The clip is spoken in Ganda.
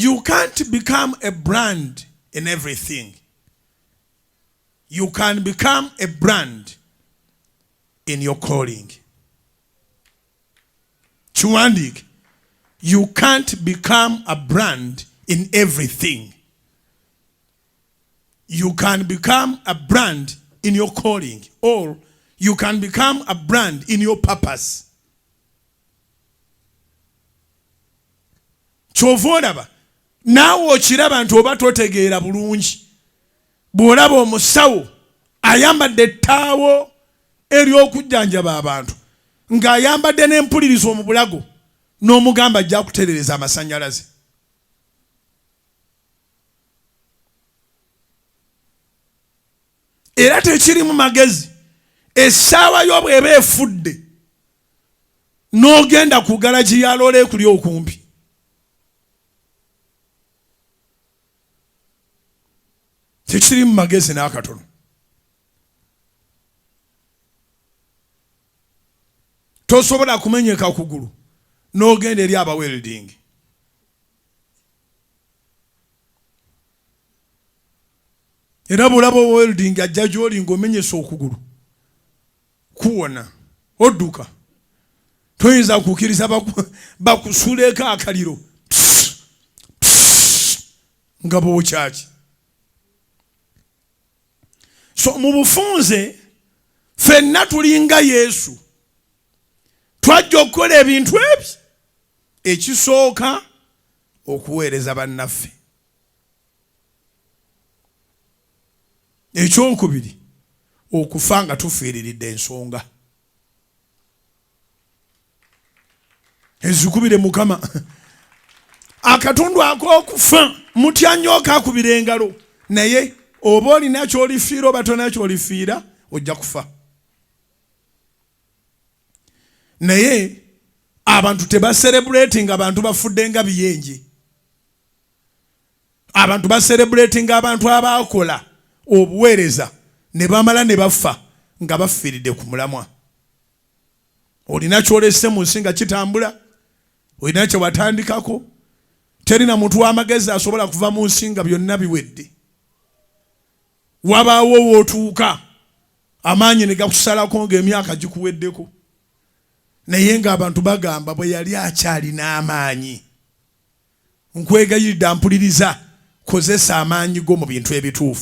You can't become a brand in everything. You can become a brand in your calling. Chuandik, you can't become a brand in everything. You can become a brand in your calling, or you can become a brand in your purpose. Chovodaba. Now ochiraba ntoba totegeera bulungi. Bwolaba omusawo ayambadde ettaawo ery'okujjanjaba abantu ng'ayambadde n'empulirizo mu bulago n'omugamba ajja kutereereza amasannyalaze. Era tekirimu magezi essaawa yo bw'eba efudde n'ogenda ku galagi ya loole ekuli okumpi. Tekirimu magezi n'akatono. Tosobola kumenyeka kugulu n'ogenda eri aba welding. Era bw'olaba welding ajja gy'oli ng'omenyesa okugulu kuwona odduka. Toyinza kukkiriza bakusuleeko akaliro nga bwokyaki. So mu bufunze ffenna tulinga Yesu. Twajja okukola ebintu ebyo. Ekisooka okuweereza bannaffe. Ekyokubiri okufa nga tufiiriridde ensonga. Ezikubire Mukama. Akatundu ak'okufa mutya nnyo akakubira engalo, naye oba olina ky'olifiira oba tolina ky'olifiira ojja kufa. Naye abantu tebaserebulating abantu bafudde nga biyenje. Abantu baserebulating abantu abaakola obuweereza ne bamala ne bafa nga bafiiridde ku mulamwa. Olina ky'olese mu nsi nga kitambula, olina kye watandikako, terina muntu w'amagezi asobola kuva mu nsi nga byonna biwedde. Wabaawo wootuuka amaanyi ne gakusalako ng'emyaka gikuweddeko, naye ng'abantu bagamba bwe yali akyalina amaanyi. Nkwegayiridde ampuliriza, kozesa amaanyi go mu bintu ebituufu.